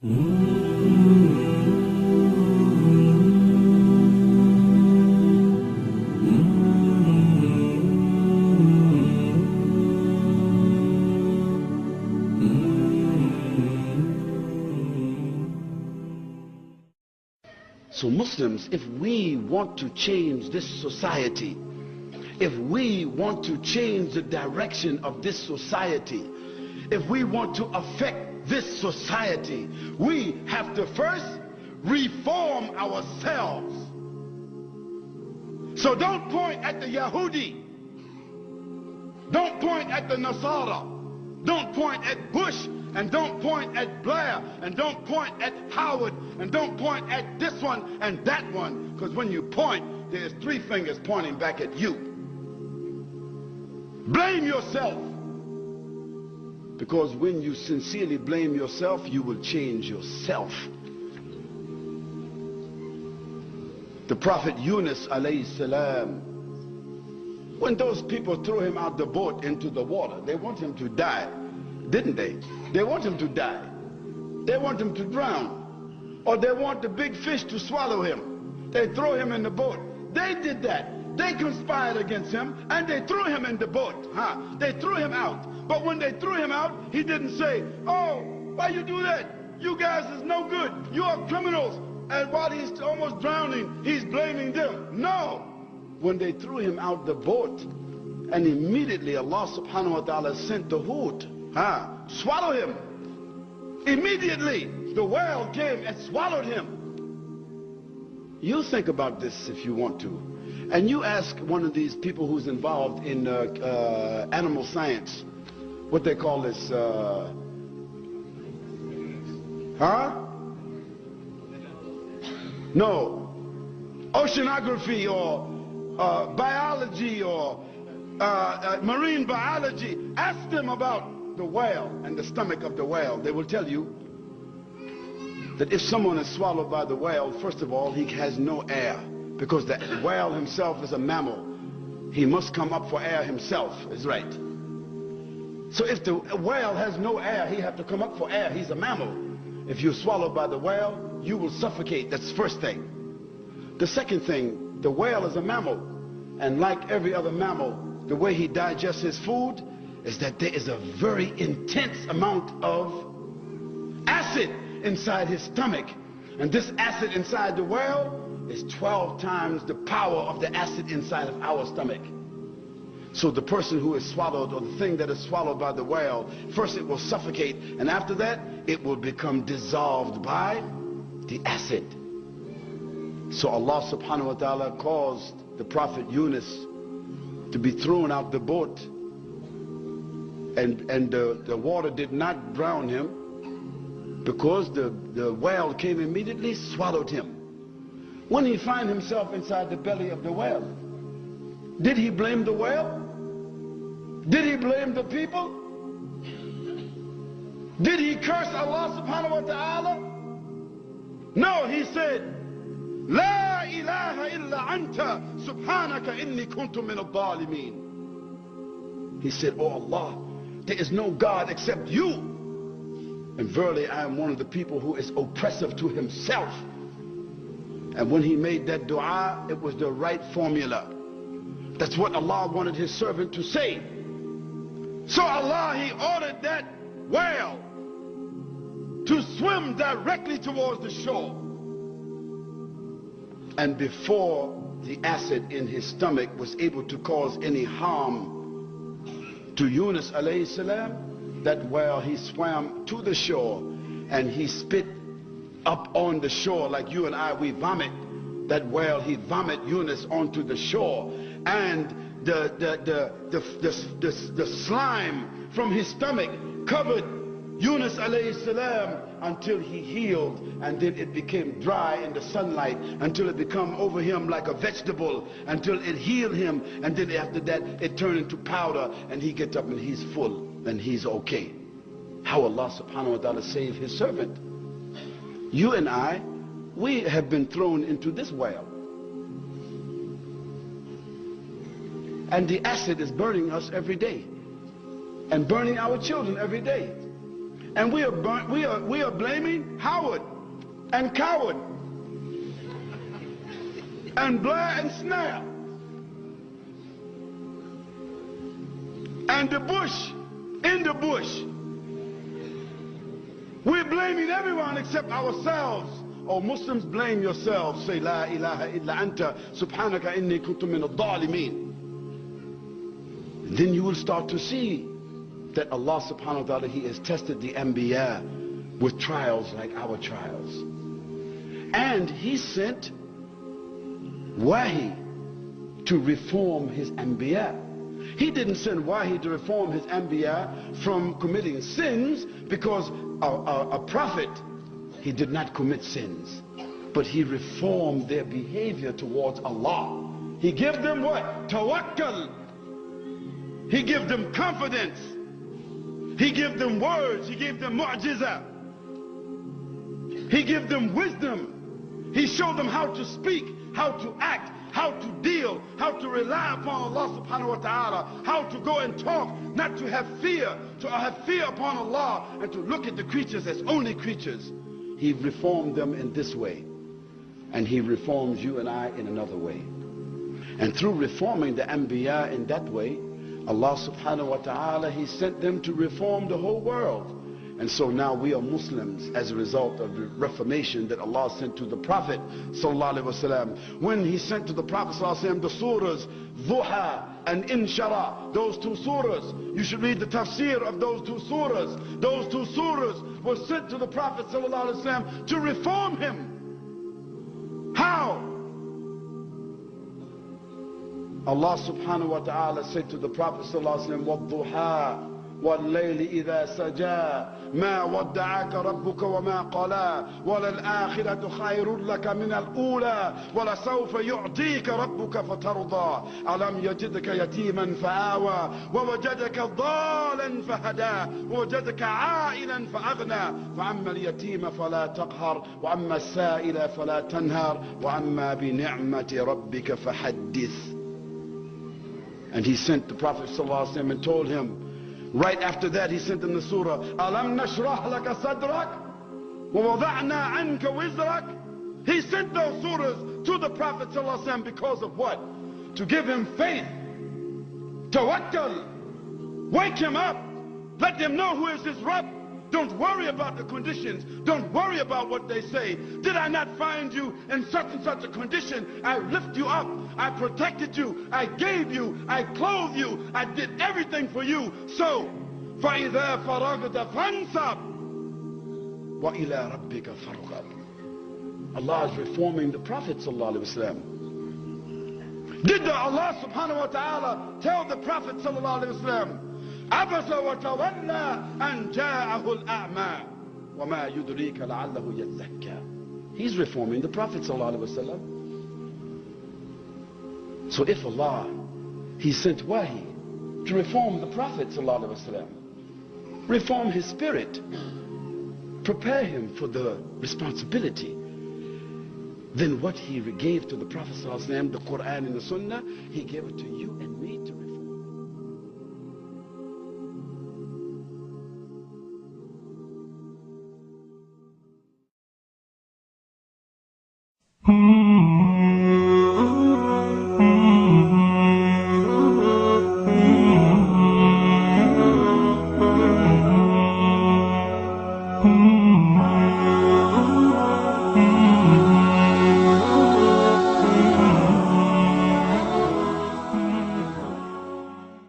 So Muslims, if we want to change this society, if we want to change the direction of this society, if we want to affect this society, we have to first reform ourselves. So don't point at the Yahudi, don't point at the Nasara, don't point at Bush, and don't point at Blair, and don't point at Howard, and don't point at this one and that one, because when you point, there's three fingers pointing back at you. Blame yourself, because when you sincerely blame yourself, you will change yourself. The Prophet Yunus alayhi salam, when those people threw him out the boat into the water, they want him to die, didn't they? They want him to die. They want him to drown. Or they want the big fish to swallow him. They throw him in the boat. They did that. They conspired against him and they threw him in the boat. They threw him out. But when they threw him out, he didn't say, "Oh, why you do that? You guys is no good. You are criminals." And while he's almost drowning, he's blaming them. No. When they threw him out the boat, and immediately Allah subhanahu wa ta'ala sent the hoot. Swallow him. Immediately the whale came and swallowed him. You think about this if you want to, and you ask one of these people who's involved in animal science, what they call this, no, oceanography or biology or marine biology. Ask them about the whale and the stomach of the whale. They will tell you that if someone is swallowed by the whale, first of all, he has no air, because the whale himself is a mammal. He must come up for air himself, is right. So if the whale has no air, he has to come up for air. He's a mammal. If you're swallowed by the whale, you will suffocate. That's the first thing. The second thing, the whale is a mammal, and like every other mammal, the way he digests his food is that there is a very intense amount of acid inside his stomach, and this acid inside the whale is 12 times the power of the acid inside of our stomach. So the person who is swallowed, or the thing that is swallowed by the whale, first it will suffocate, and after that it will become dissolved by the acid. So Allah subhanahu wa ta'ala caused the Prophet Yunus to be thrown out the boat, and the water did not drown him, because the whale came immediately, swallowed him. When he found himself inside the belly of the whale, did he blame the whale? Did he blame the people? Did he curse Allah subhanahu wa ta'ala? No, he said, La-ilaha-illallah anta subhanaka inni kuntu min al-zalimin. He said, "Oh Allah, there is no God except you, and verily I am one of the people who is oppressive to himself." And when he made that dua, it was the right formula. That's what Allah wanted his servant to say. So Allah, he ordered that whale to swim directly towards the shore. And before the acid in his stomach was able to cause any harm to Yunus alayhi salam, that whale, he swam to the shore and he spit up on the shore like you and I, we vomit. That whale, he vomit Yunus onto the shore, and the slime from his stomach covered Yunus alayhi salam until he healed, and then it became dry in the sunlight until it became over him like a vegetable, until it healed him, and then after that it turned into powder, and he gets up and he's full and he's okay. How Allah subhanahu wa ta'ala saved his servant. You and I, we have been thrown into this whale, and the acid is burning us every day and burning our children every day. And we are blaming Howard and Coward and Blair and Snare and the Bush in the bush. We're blaming everyone except ourselves. Oh, Muslims, blame yourselves. Say, La-ilaha-illallah anta subhanaka inni kuntu min al-dhalimin. Then you will start to see that Allah subhanahu wa ta'ala, He has tested the Anbiya with trials like our trials. And He sent Wahi to reform His Anbiya. He didn't send Wahi to reform His Anbiya from committing sins, because a prophet, he did not commit sins, but he reformed their behavior towards Allah. He gave them what? Tawakkal. He gave them confidence. He gave them words. He gave them mu'jiza. He gave them wisdom. He showed them how to speak, how to act, how to deal, how to rely upon Allah subhanahu wa ta'ala, how to go and talk, not to have fear upon Allah, and to look at the creatures as only creatures. He reformed them in this way, and He reforms you and I in another way. And through reforming the Anbiya in that way, Allah subhanahu wa ta'ala, He sent them to reform the whole world. And so now we are Muslims as a result of the reformation that Allah sent to the Prophet Sallallahu-alaihi wasallam. When He sent to the Prophet Sallallahu-alaihi wasallam the surahs Duha and Inshara, those two surahs, you should read the tafsir of those two surahs. Those two surahs were sent to the Prophet Sallallahu-alaihi wasallam to reform him. How? Allah subhanahu wa ta'ala said to the Prophet Sallallahu alaihi wasallam, وَالضُّحَى وَاللَّيْلِ إِذَا سَجَى مَا وَدَّعَكَ رَبُّكَ وَمَا قَلَى وَلَلْآخِرَةُ خَيْرٌ لَكَ مِنَ الْأُولَى وَلَسَوْفَ يُعْطِيكَ رَبُّكَ فَتَرْضَى أَلَمْ يَجِدْكَ يَتِيمًا فَآوَى وَوَجَدَكَ ضَالًا فَهَدَى وَوَجَدَكَ عَائِلًا فَأَغْنَى فَأَمَّا الْيَتِيمَ فَلَا تَقْهَرْ وَأَمَّا السَّائِلَ فَلَا تَنْهَرْ وَأَمَّا بِنِعْمَةِ رَبِّكَ فَحَدِّثْ. And He sent the Prophet ﷺ and told him, right after that He sent him the surah, Alam nashrah laka sadrak wa wada'na anka wizrak. He sent those surahs to the Prophet ﷺ because of what? To give him faith, tawakkal, wake him up, let him know who is his Rabb. Don't worry about the conditions. Don't worry about what they say. Did I not find you in such and such a condition? I lift you up. I protected you. I gave you. I clothed you. I did everything for you. So, فَإِذَا فَرَغْتَ فَانْصَبْ وَإِلَىٰ رَبِّكَ فَارْغَب. Allah is reforming the Prophet ﷺ. Did Allah subhanahu wa ta'ala tell the Prophet ﷺ, عبس وتولى أن جاءه الأعمى وما يدريك لعله يزكى? He's reforming the Prophet ﷺ. So if Allah, He sent Wahi to reform the Prophet ﷺ, reform his spirit, prepare him for the responsibility, then what He gave to the Prophet ﷺ, the Quran and the Sunnah, He gave it to you and me to reform.